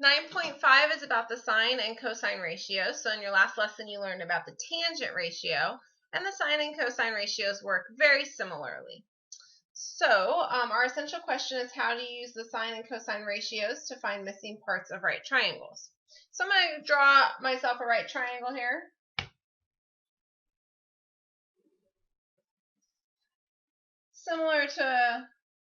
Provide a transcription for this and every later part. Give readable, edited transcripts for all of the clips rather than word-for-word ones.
9.5 is about the sine and cosine ratios. So in your last lesson, you learned about the tangent ratio, and the sine and cosine ratios work very similarly. So our essential question is how to use the sine and cosine ratios to find missing parts of right triangles. So I'm going to draw myself a right triangle here. Similar to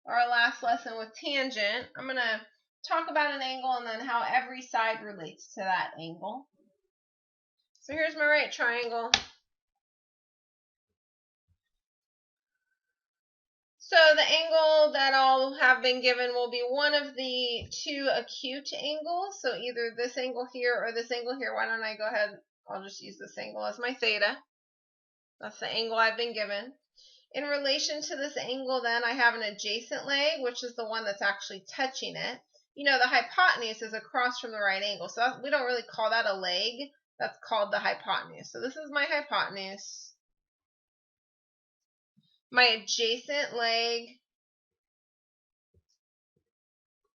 our last lesson with tangent, I'm going to talk about an angle and then how every side relates to that angle. So here's my right triangle. So the angle that I'll have been given will be one of the two acute angles. So either this angle here or this angle here. Why don't I go ahead, I'll just use this angle as my theta. That's the angle I've been given. In relation to this angle then, I have an adjacent leg, which is the one that's actually touching it. You know, the hypotenuse is across from the right angle, so we don't really call that a leg. That's called the hypotenuse. So this is my hypotenuse. My adjacent leg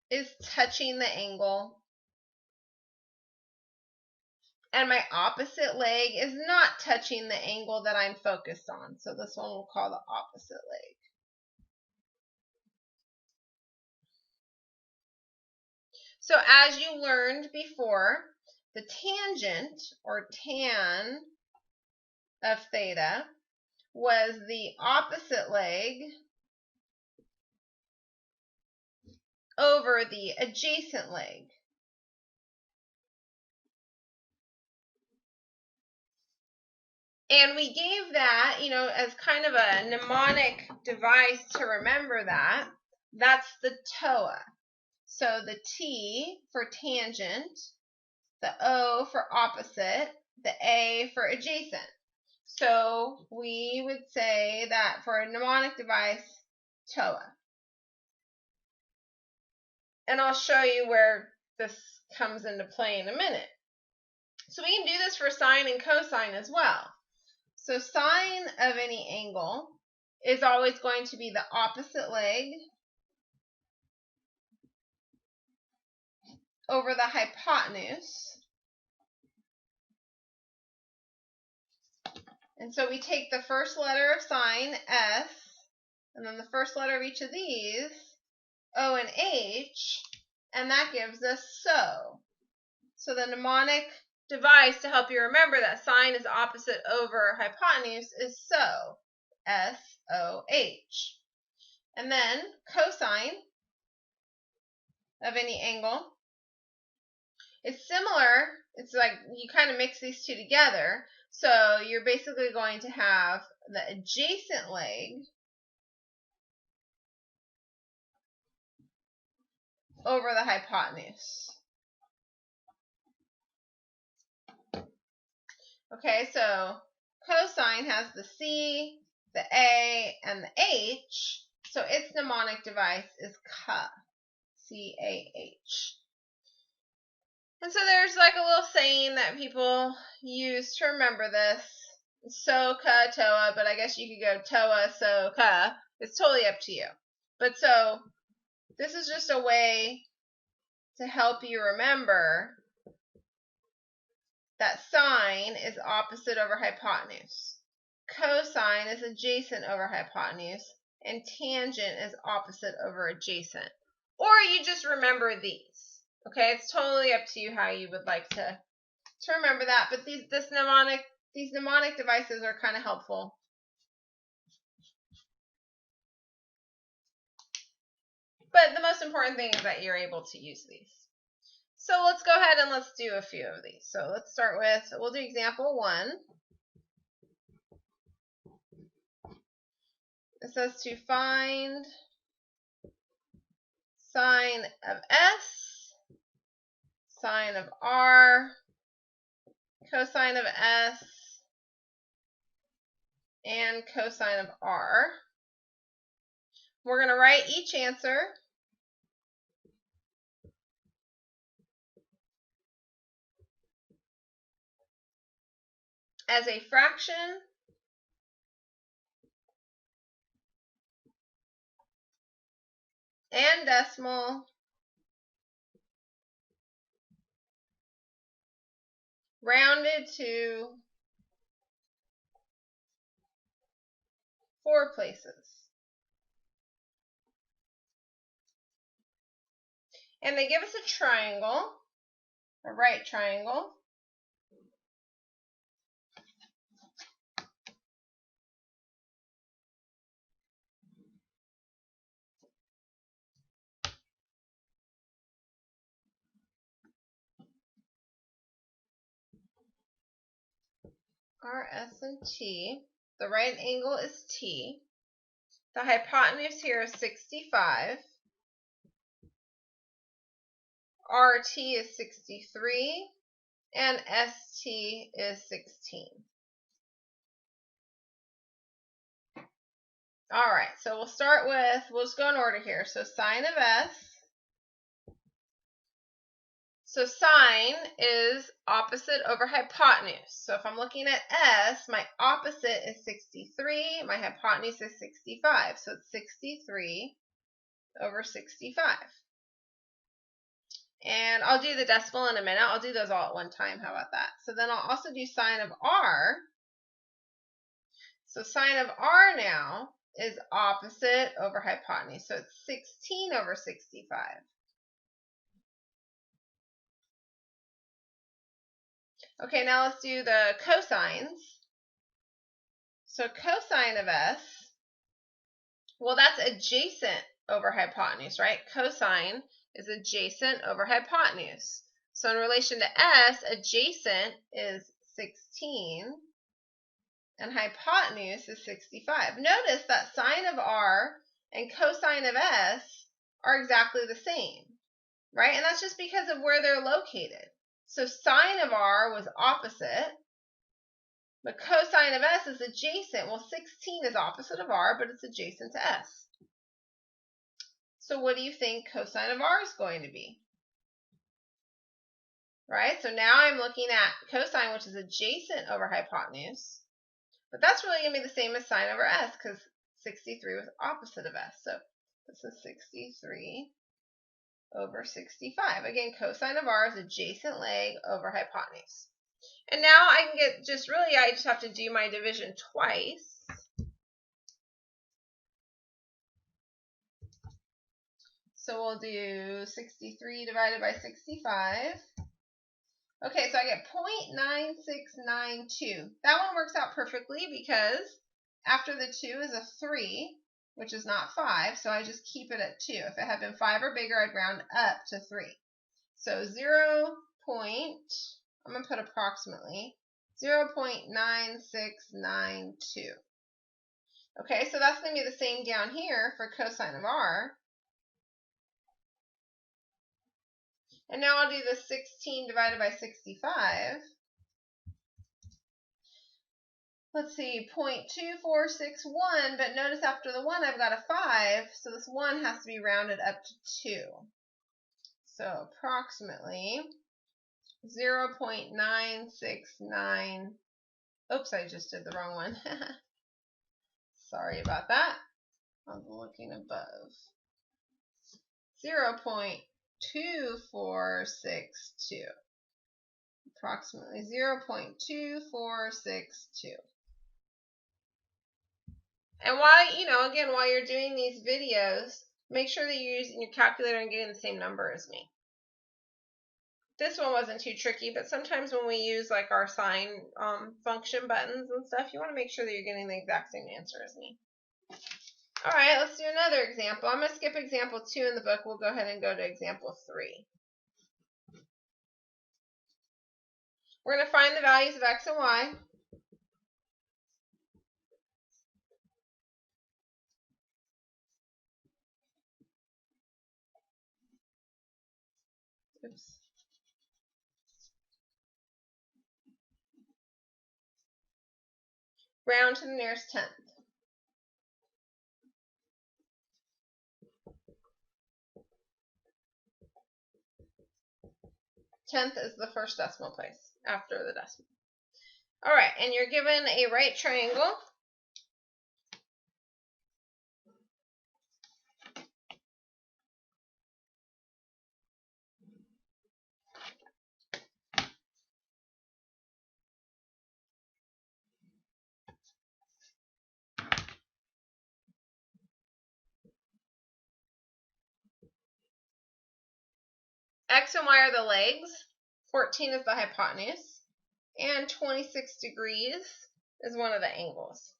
is touching the angle. And my opposite leg is not touching the angle that I'm focused on. So this one we'll call the opposite leg. So as you learned before, the tangent, or tan, of theta was the opposite leg over the adjacent leg. And we gave that, you know, as kind of a mnemonic device to remember that. That's the TOA. So the T for tangent, the O for opposite, the A for adjacent. So we would say that for a mnemonic device, TOA. And I'll show you where this comes into play in a minute. So we can do this for sine and cosine as well. So sine of any angle is always going to be the opposite leg over the hypotenuse. And so we take the first letter of sine, S, and then the first letter of each of these, O and H, and that gives us SO. So the mnemonic device to help you remember that sine is opposite over hypotenuse is SO, S-O-H. And then cosine of any angle is similar. It's like you kind of mix these two together. So you're basically going to have the adjacent leg over the hypotenuse. Okay, so cosine has the C, the A, and the H. So its mnemonic device is CA, C-A-H. And so there's like a little saying that people use to remember this. So-ca, toa, but I guess you could go toa, so-ca. It's totally up to you. But so this is just a way to help you remember that sine is opposite over hypotenuse. Cosine is adjacent over hypotenuse. And tangent is opposite over adjacent. Or you just remember these. Okay, it's totally up to you how you would like to remember that. But these mnemonic devices are kind of helpful. But the most important thing is that you're able to use these. So let's go ahead and let's do a few of these. So let's start with, we'll do example 1. It says to find sine of S, sine of R, cosine of S, and cosine of R. We're going to write each answer as a fraction and decimal rounded to 4 places. And they give us a triangle, a right triangle. R, S, and T. The right angle is T. The hypotenuse here is 65. RT is 63. And ST is 16. All right, so we'll start with, we'll just go in order here. So sine of S. So sine is opposite over hypotenuse. So if I'm looking at S, my opposite is 63. My hypotenuse is 65. So it's 63 over 65. And I'll do the decimal in a minute. I'll do those all at one time. How about that? So then I'll also do sine of R. So sine of R now is opposite over hypotenuse. So it's 16 over 65. Okay, now let's do the cosines. So cosine of S, well, that's adjacent over hypotenuse, right? Cosine is adjacent over hypotenuse. So in relation to S, adjacent is 16 and hypotenuse is 65. Notice that sine of R and cosine of S are exactly the same, right? And that's just because of where they're located. So sine of R was opposite, but cosine of S is adjacent. Well, 16 is opposite of R, but it's adjacent to S. So what do you think cosine of R is going to be? Right? So now I'm looking at cosine, which is adjacent over hypotenuse. But that's really going to be the same as sine over S, because 63 was opposite of S. So this is 63 over 65. Again, cosine of R is adjacent leg over hypotenuse. And now I can get just really, I just have to do my division twice. So we'll do 63 divided by 65. Okay, so I get 0.9692. That one works out perfectly because after the 2 is a 3, which is not 5, so I just keep it at 2. If it had been 5 or bigger, I'd round up to 3. So 0. I'm going to put approximately 0.9692. Okay, so that's going to be the same down here for cosine of R. And now I'll do the 16 divided by 65. Let's see, 0.2461, but notice after the 1 I've got a 5, so this 1 has to be rounded up to 2. So approximately 0.969. Oops, I just did the wrong one. Sorry about that. I'm looking above. 0.2462. Approximately 0.2462. And while you're doing these videos, make sure that you're using your calculator and getting the same number as me. This one wasn't too tricky, but sometimes when we use like our sine function buttons and stuff, you want to make sure that you're getting the exact same answer as me. All right, let's do another example. I'm going to skip example 2 in the book. We'll go ahead and go to example 3. We're going to find the values of x and y. Oops. Round to the nearest tenth. Tenth is the first decimal place after the decimal. All right, and you're given a right triangle. X and Y are the legs, 14 is the hypotenuse, and 26 degrees is one of the angles.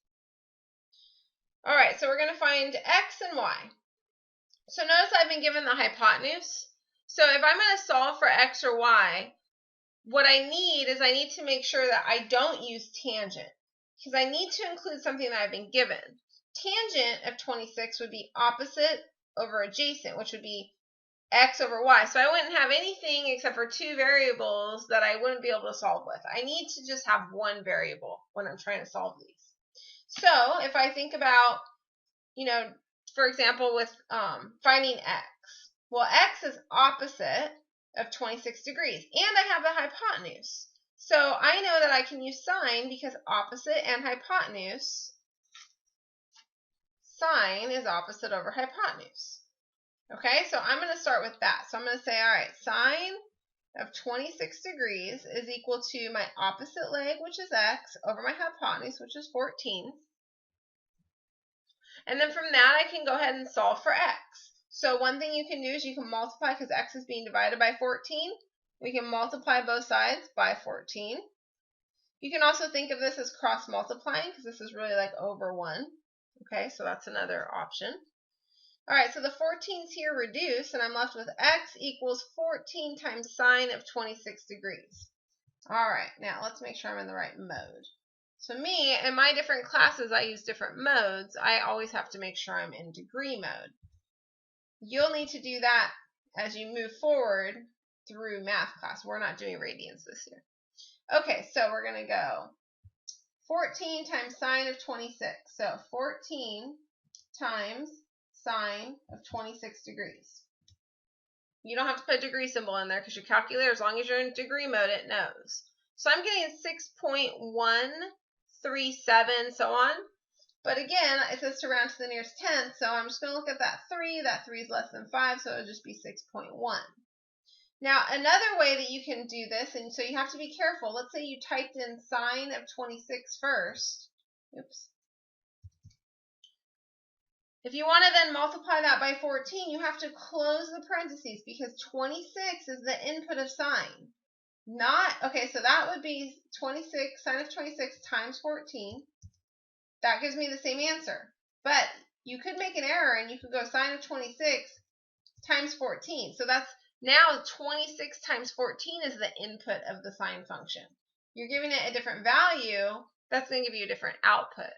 All right, so we're going to find X and Y. So notice I've been given the hypotenuse. So if I'm going to solve for X or Y, what I need to make sure that I don't use tangent, because I need to include something that I've been given. Tangent of 26 would be opposite over adjacent, which would be X over Y. So I wouldn't have anything except for two variables that I wouldn't be able to solve with. I need to just have one variable when I'm trying to solve these. So if I think about, for example, with finding X. Well, X is opposite of 26 degrees, and I have the hypotenuse. So I know that I can use sine because opposite and hypotenuse, sine is opposite over hypotenuse. Okay, so I'm going to start with that. So I'm going to say, all right, sine of 26 degrees is equal to my opposite leg, which is X, over my hypotenuse, which is 14. And then from that, I can go ahead and solve for X. So one thing you can do is you can multiply, because X is being divided by 14. We can multiply both sides by 14. You can also think of this as cross multiplying, because this is really like over 1. Okay, so that's another option. All right, so the 14's here reduce, and I'm left with X equals 14 times sine of 26 degrees. All right, now let's make sure I'm in the right mode. So me, in my different classes, I use different modes. I always have to make sure I'm in degree mode. You'll need to do that as you move forward through math class. We're not doing radians this year. Okay, so we're going to go 14 times sine of 26. So 14 times sine of 26 degrees. You don't have to put a degree symbol in there because your calculator, as long as you're in degree mode, it knows. So I'm getting 6.137, so on. But again, it says to round to the nearest tenth, so I'm just going to look at that 3. That 3 is less than 5, so it'll just be 6.1. Now, another way that you can do this, and so you have to be careful. Let's say you typed in sine of 26 first. Oops. If you want to then multiply that by 14, you have to close the parentheses because 26 is the input of sine. Okay, so that would be 26, sine of 26 times 14. That gives me the same answer. But you could make an error and you could go sine of 26 times 14. So that's now 26 times 14 is the input of the sine function. You're giving it a different value. That's going to give you a different output.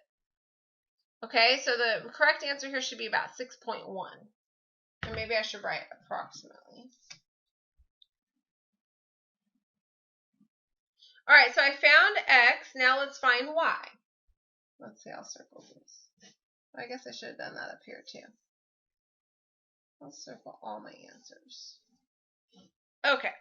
Okay, so the correct answer here should be about 6.1. And maybe I should write approximately. All right, so I found X. Now let's find Y. Let's see, I'll circle these. I guess I should have done that up here too. I'll circle all my answers. Okay.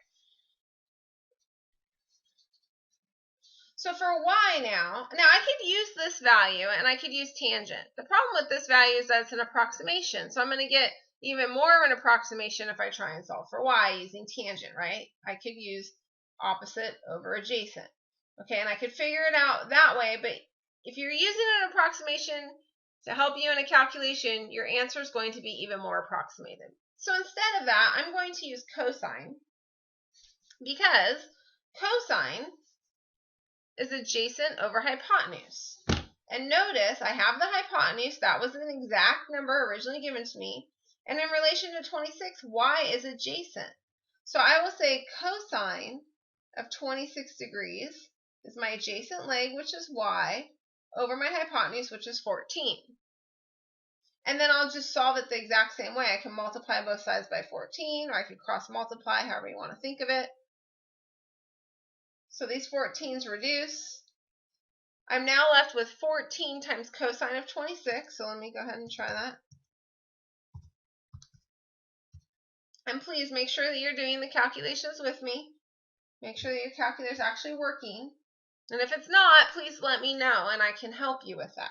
So for Y now I could use this value and I could use tangent. The problem with this value is that it's an approximation. So I'm going to get even more of an approximation if I try and solve for Y using tangent, right? I could use opposite over adjacent. Okay, and I could figure it out that way, but if you're using an approximation to help you in a calculation, your answer is going to be even more approximated. So instead of that, I'm going to use cosine because cosine is adjacent over hypotenuse. And notice I have the hypotenuse. That was an exact number originally given to me. And in relation to 26, y is adjacent. So I will say cosine of 26 degrees is my adjacent leg, which is y, over my hypotenuse, which is 14. And then I'll just solve it the exact same way. I can multiply both sides by 14, or I could cross multiply, however you want to think of it. So these 14s reduce. I'm now left with 14 times cosine of 26. So let me go ahead and try that. And please make sure that you're doing the calculations with me. Make sure that your calculator is actually working. And if it's not, please let me know and I can help you with that.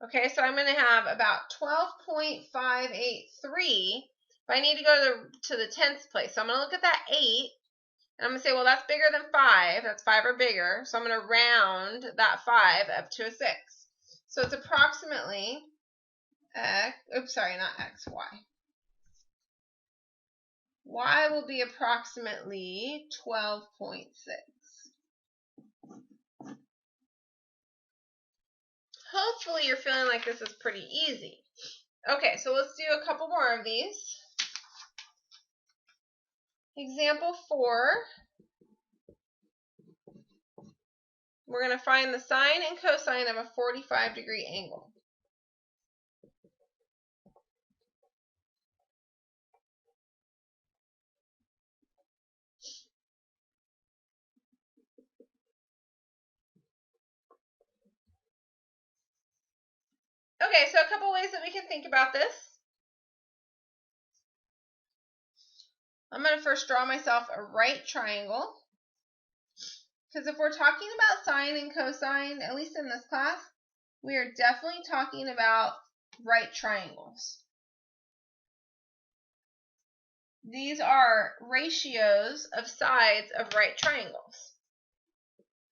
Okay, so I'm going to have about 12.583. But I need to go to the tenths place. So I'm going to look at that 8. And I'm going to say, well, that's bigger than 5. That's 5 or bigger. So I'm going to round that 5 up to a 6. So it's approximately X, oops, sorry, not X, Y. y will be approximately 12.6. Hopefully you're feeling like this is pretty easy. Okay, so let's do a couple more of these. Example 4. We're going to find the sine and cosine of a 45-degree angle. Okay, so a couple ways that we can think about this. I'm going to first draw myself a right triangle. Because if we're talking about sine and cosine, at least in this class, we are definitely talking about right triangles. These are ratios of sides of right triangles.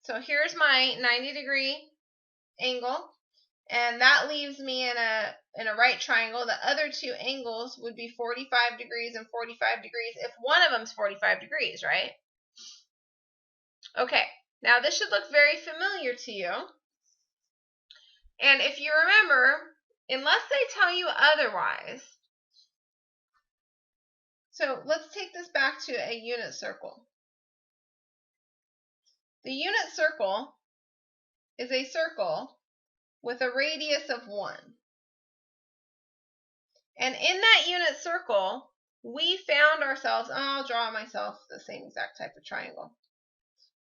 So here's my 90-degree angle, and that leaves me in a right triangle. The other two angles would be 45 degrees and 45 degrees if one of them's 45 degrees, right? Okay, now this should look very familiar to you. And if you remember, unless they tell you otherwise, so let's take this back to a unit circle. The unit circle is a circle with a radius of 1. And in that unit circle, we found ourselves, I'll draw myself the same exact type of triangle.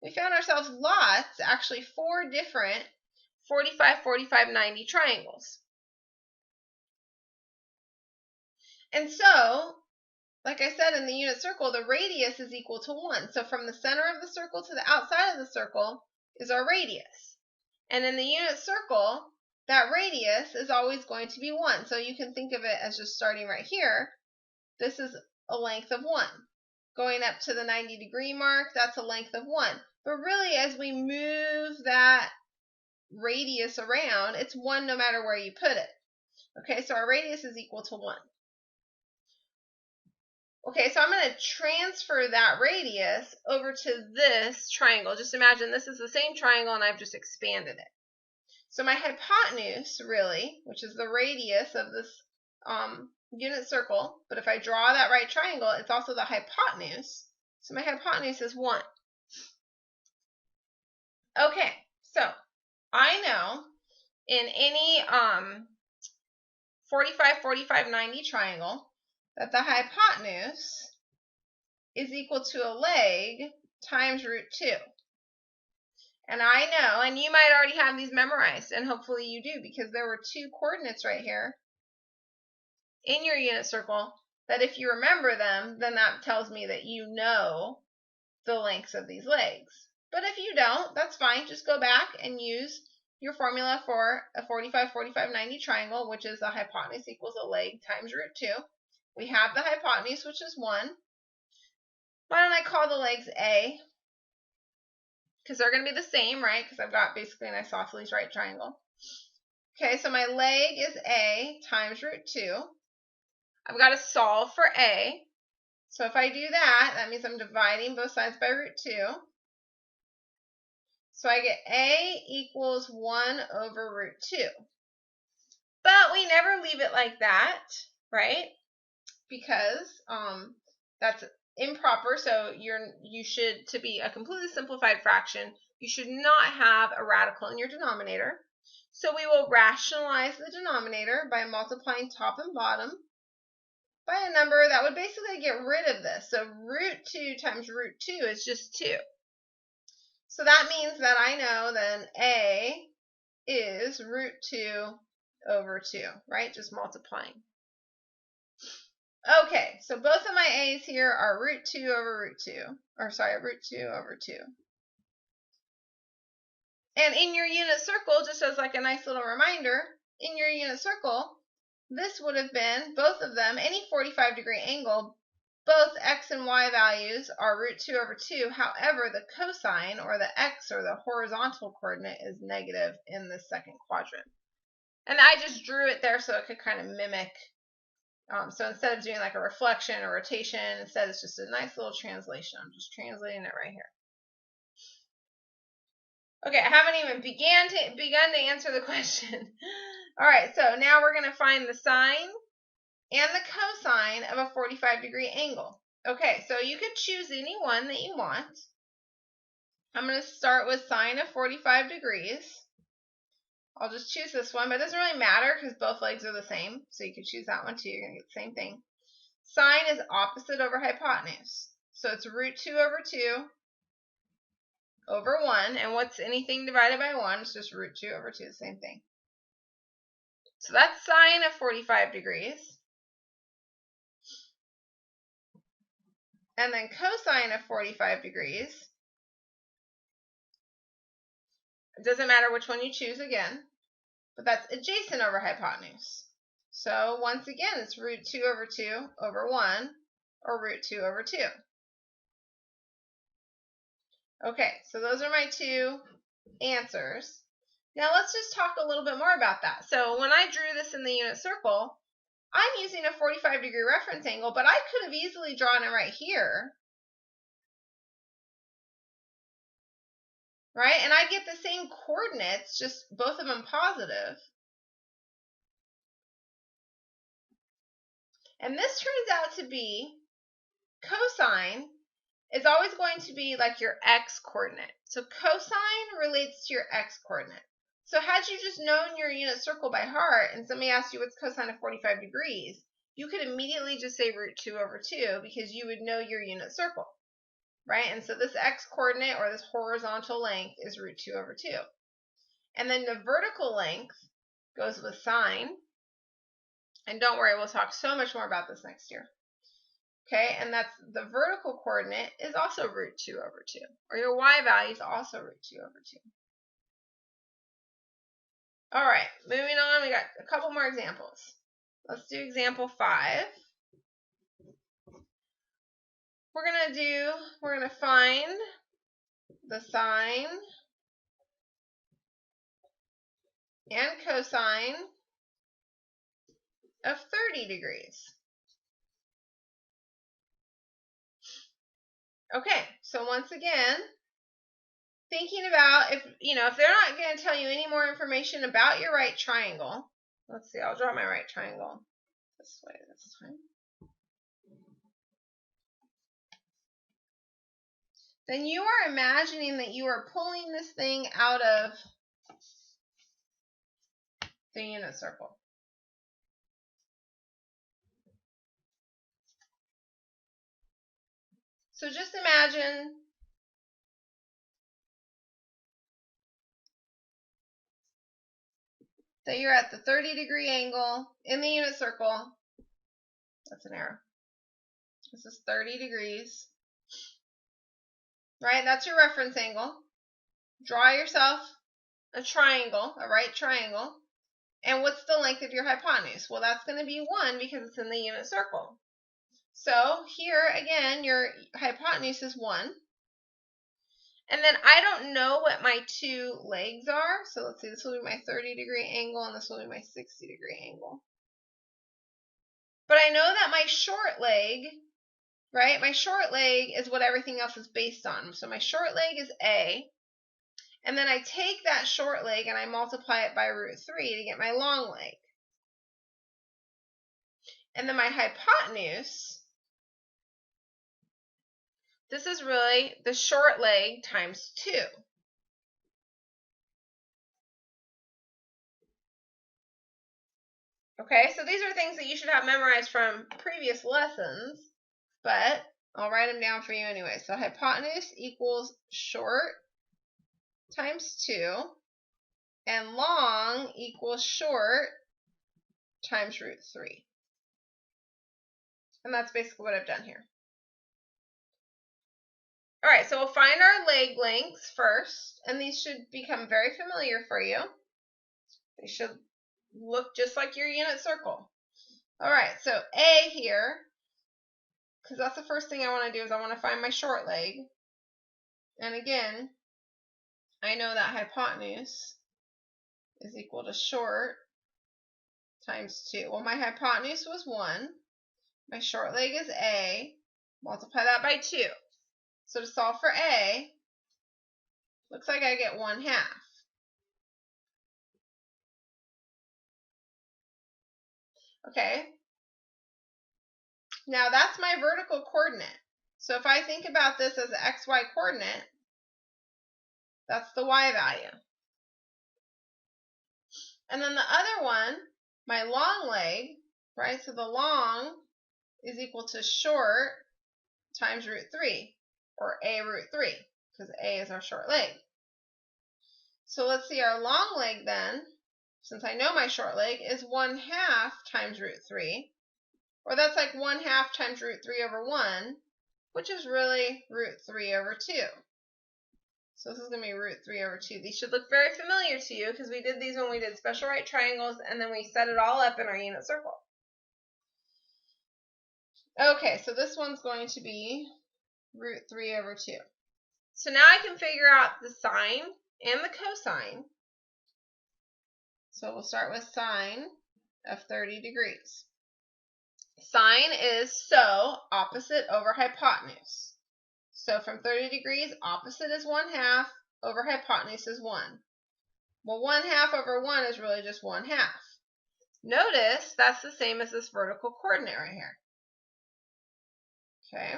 We found ourselves lots, actually 4 different 45, 45, 90 triangles. And so, like I said, in the unit circle, the radius is equal to 1. So from the center of the circle to the outside of the circle is our radius. And in the unit circle, that radius is always going to be 1. So you can think of it as just starting right here. This is a length of 1. Going up to the 90-degree mark, that's a length of 1. But really, as we move that radius around, it's 1 no matter where you put it. Okay, so our radius is equal to 1. Okay, so I'm going to transfer that radius over to this triangle. Just imagine this is the same triangle and I've just expanded it. So my hypotenuse, really, which is the radius of this unit circle, but if I draw that right triangle, it's also the hypotenuse. So my hypotenuse is 1. Okay, so I know in any 45, 45, 90 triangle that the hypotenuse is equal to a leg times root 2. And I know, and you might already have these memorized, and hopefully you do, because there were 2 coordinates right here in your unit circle that if you remember them, then that tells me that you know the lengths of these legs. But if you don't, that's fine. Just go back and use your formula for a 45, 45, 90 triangle, which is the hypotenuse equals a leg times root 2. We have the hypotenuse, which is 1. Why don't I call the legs A? Because they're going to be the same, right? Because I've got basically an isosceles right triangle. Okay, so my leg is A times root 2. I've got to solve for A. So if I do that, that means I'm dividing both sides by root 2. So I get A equals 1 over root 2. But we never leave it like that, right? Because that's improper. So you should, to be a completely simplified fraction, you should not have a radical in your denominator. So we will rationalize the denominator by multiplying top and bottom by a number that would basically get rid of this. So root 2 times root 2 is just 2. So that means that I know then A is root 2 over 2, right? Just multiplying. Okay, so both of my A's here are root 2 over root 2. Or sorry, root 2 over 2. And in your unit circle, just as like a nice little reminder, in your unit circle, this would have been, both of them, any 45-degree angle, both x and y values are root 2 over 2. However, the cosine, or the x, or the horizontal coordinate, is negative in the second quadrant. And I just drew it there so it could kind of mimic So instead of doing like a reflection or rotation, instead it's just a nice little translation. I'm just translating it right here. Okay, I haven't even begun to answer the question. All right, so now we're going to find the sine and the cosine of a 45-degree angle. Okay, so you could choose any one that you want. I'm going to start with sine of 45 degrees. I'll just choose this one, but it doesn't really matter because both legs are the same. So you could choose that one too. You're going to get the same thing. Sine is opposite over hypotenuse. So it's root 2 over 2 over 1. And what's anything divided by 1? It's just root 2 over 2, the same thing. So that's sine of 45 degrees. And then cosine of 45 degrees. It doesn't matter which one you choose again. But that's adjacent over hypotenuse. So once again, it's root 2 over 2 over 1, or root 2 over 2. Okay, so those are my two answers. Now let's just talk a little bit more about that. So when I drew this in the unit circle, I'm using a 45-degree reference angle, but I could have easily drawn it right here. Right? And I'd get the same coordinates, just both of them positive. And this turns out to be cosine is always going to be like your x coordinate. So cosine relates to your x coordinate. So had you just known your unit circle by heart and somebody asked you what's cosine of 45 degrees, you could immediately just say root 2 over 2 because you would know your unit circle, right? And so this x coordinate or this horizontal length is root 2 over 2. And then the vertical length goes with sine. And don't worry, we'll talk so much more about this next year. Okay, and that's the vertical coordinate is also root 2 over 2. Or your y value is also root 2 over 2. All right, moving on, we got a couple more examples. Let's do example 5. We're going to find the sine and cosine of 30 degrees. Okay, so once again, thinking about if they're not going to tell you any more information about your right triangle. Let's see, I'll draw my right triangle this way this time. Then you are imagining that you are pulling this thing out of the unit circle. So just imagine that you're at the 30-degree angle in the unit circle. That's an arrow. This is 30 degrees. Right? That's your reference angle. Draw yourself a triangle, a right triangle. And what's the length of your hypotenuse? Well, that's going to be 1 because it's in the unit circle. So here, again, your hypotenuse is 1. And then I don't know what my two legs are. So let's see, this will be my 30-degree angle and this will be my 60-degree angle. But I know that my short leg, right, my short leg is what everything else is based on. So my short leg is A. And then I take that short leg and I multiply it by root 3 to get my long leg. And then my hypotenuse, this is really the short leg times 2. Okay, so these are things that you should have memorized from previous lessons, but I'll write them down for you anyway. So hypotenuse equals short times 2, and long equals short times root 3. And that's basically what I've done here. All right, so we'll find our leg lengths first, and these should become very familiar for you. They should look just like your unit circle. All right, so A here, because that's the first thing I want to do is I want to find my short leg. And again, I know that hypotenuse is equal to short times 2. Well, my hypotenuse was 1. My short leg is A. Multiply that by 2. So to solve for A, looks like I get 1/2. Okay. Now that's my vertical coordinate. So if I think about this as an xy coordinate, that's the y value. And then the other one, my long leg, right? So the long is equal to short times √3, or a √3, because a is our short leg. So let's see, our long leg then, since I know my short leg, is 1/2 times √3, or that's like 1/2 times √3 over 1, which is really √3 over 2. So this is going to be √3 over 2. These should look very familiar to you because we did these when we did special right triangles and then we set it all up in our unit circle. Okay, so this one's going to be √3 over 2. So now I can figure out the sine and the cosine. So we'll start with sine of 30 degrees. Sine is so opposite over hypotenuse. So from 30 degrees, opposite is 1/2, over hypotenuse is 1. Well, 1/2 over 1 is really just 1/2. Notice that's the same as this vertical coordinate right here. Okay.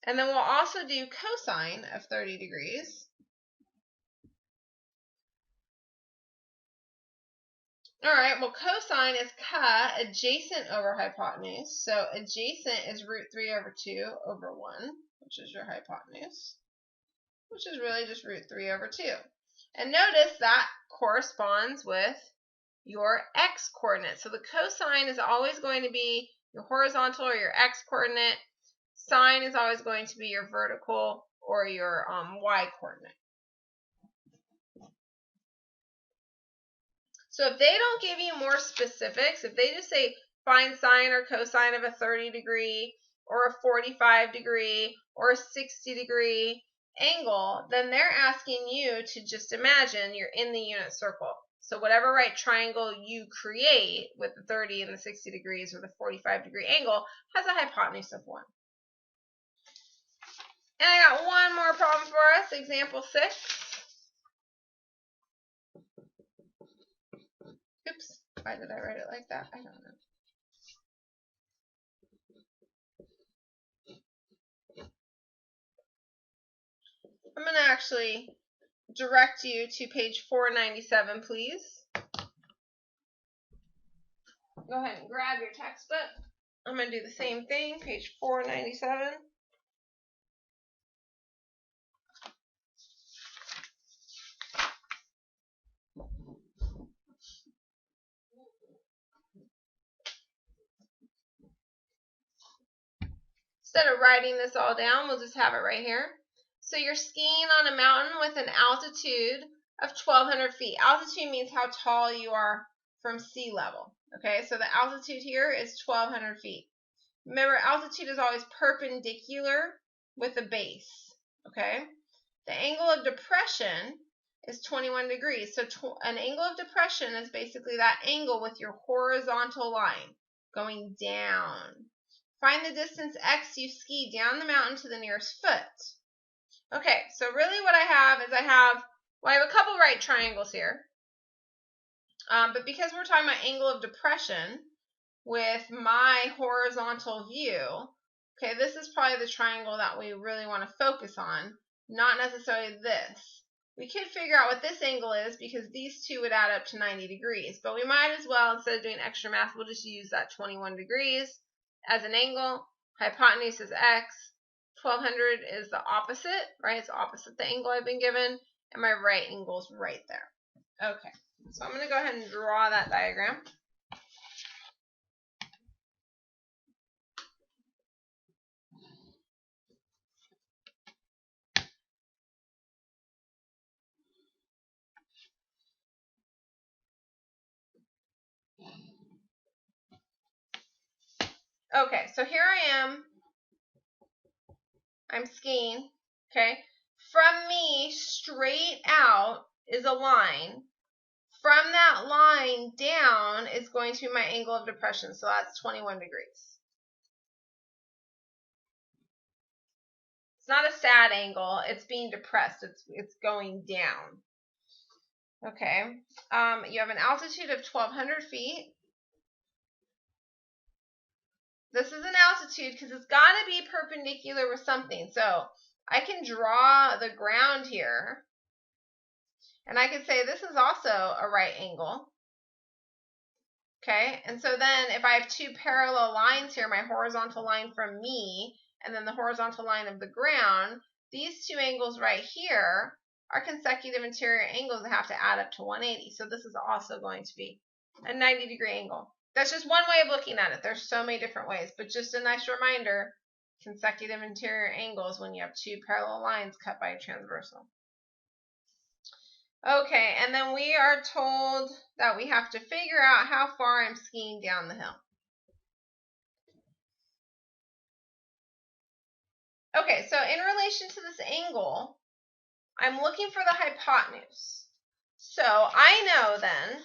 And then we'll also do cosine of 30 degrees. All right, well, cosine is adjacent over hypotenuse. So adjacent is √3 over 2 over 1, which is your hypotenuse, which is really just √3 over 2. And notice that corresponds with your x coordinate. So the cosine is always going to be your horizontal or your x coordinate. Sine is always going to be your vertical or your y coordinate. So if they don't give you more specifics, if they just say find sine or cosine of a 30 degree or a 45 degree or a 60 degree angle, then they're asking you to just imagine you're in the unit circle. So whatever right triangle you create with the 30 and the 60 degrees or the 45 degree angle has a hypotenuse of 1. And I got one more problem for us, example 6. Oops, why did I write it like that? I don't know. I'm going to actually direct you to page 497, please. Go ahead and grab your textbook. I'm going to do the same thing, page 497. Instead of writing this all down, we'll just have it right here. So you're skiing on a mountain with an altitude of 1,200 feet. Altitude means how tall you are from sea level. Okay, so the altitude here is 1,200 feet. Remember, altitude is always perpendicular with the base. Okay, the angle of depression is 21 degrees. So an angle of depression is basically that angle with your horizontal line going down. Find the distance x you ski down the mountain to the nearest foot. Okay, so really what I have is I have a couple right triangles here. But because we're talking about angle of depression with my horizontal view, okay, this is probably the triangle that we really want to focus on, not necessarily this. We could figure out what this angle is because these two would add up to 90 degrees. But we might as well, instead of doing extra math, we'll just use that 21 degrees as an angle. Hypotenuse is x. 1,200 is the opposite, right? It's opposite the angle I've been given. And my right angle is right there. Okay, so I'm going to go ahead and draw that diagram. Okay, so here I am. I'm skiing, okay? From me, straight out is a line. From that line down is going to be my angle of depression, so that's 21 degrees. It's not a sad angle. It's being depressed. It's going down. Okay. You have an altitude of 1,200 feet. This is an altitude because it's got to be perpendicular with something. So I can draw the ground here. And I can say this is also a right angle. Okay, and so then if I have two parallel lines here, my horizontal line from me, and then the horizontal line of the ground, these two angles right here are consecutive interior angles that have to add up to 180. So this is also going to be a 90-degree angle. That's just one way of looking at it. There's so many different ways, but just a nice reminder, consecutive interior angles when you have two parallel lines cut by a transversal. Okay, and then we are told that we have to figure out how far I'm skiing down the hill. Okay, so in relation to this angle, I'm looking for the hypotenuse. So I know then,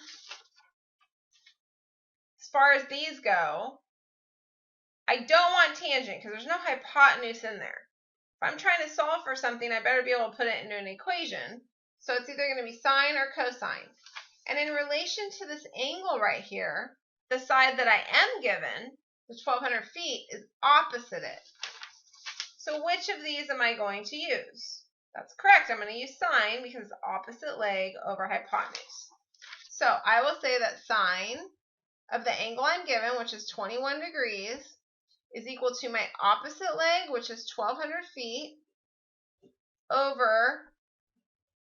as far as these go, I don't want tangent because there's no hypotenuse in there. If I'm trying to solve for something, I better be able to put it into an equation. So it's either going to be sine or cosine. And in relation to this angle right here, the side that I am given, the 1,200 feet, is opposite it. So which of these am I going to use? That's correct. I'm going to use sine because it's opposite leg over hypotenuse. So I will say that sine of the angle I'm given, which is 21 degrees, is equal to my opposite leg, which is 1,200 feet, over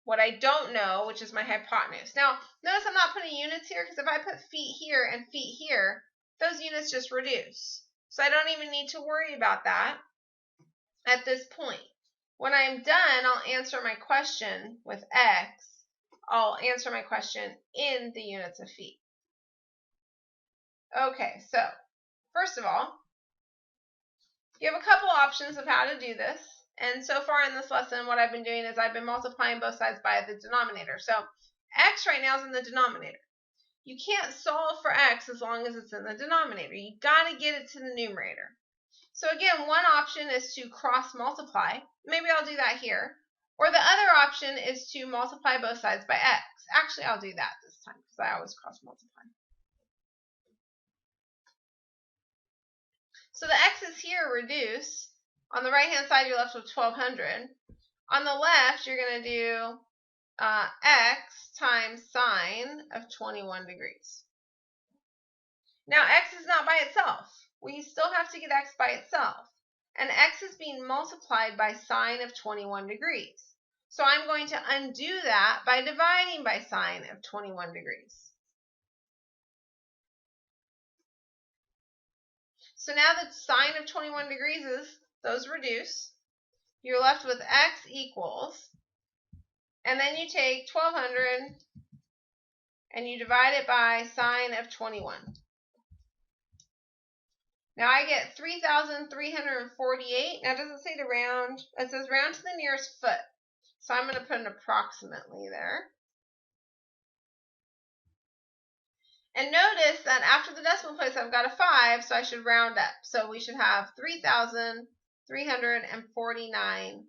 what I don't know, which is my hypotenuse. Now, notice I'm not putting units here because if I put feet here and feet here, those units just reduce. So I don't even need to worry about that at this point. When I'm done, I'll answer my question with x. I'll answer my question in the units of feet. Okay, so first of all, you have a couple options of how to do this. And so far in this lesson, what I've been doing is I've been multiplying both sides by the denominator. So x right now is in the denominator. You can't solve for x as long as it's in the denominator. You got to get it to the numerator. So again, one option is to cross multiply. Maybe I'll do that here. Or the other option is to multiply both sides by x. Actually, I'll do that this time because I always cross multiply. So the x's here reduce. On the right-hand side, you're left with 1,200. On the left, you're going to do x times sine of 21 degrees. Now, x is not by itself. We still have to get x by itself. And x is being multiplied by sine of 21 degrees. So I'm going to undo that by dividing by sine of 21 degrees. So now that sine of 21 degrees those reduce. You're left with x equals, and then you take 1,200 and you divide it by sine of 21. Now I get 3,348. Now it doesn't say to round. It says round to the nearest foot. So I'm going to put an approximately there. And notice that after the decimal place, I've got a 5, so I should round up. So we should have 3,349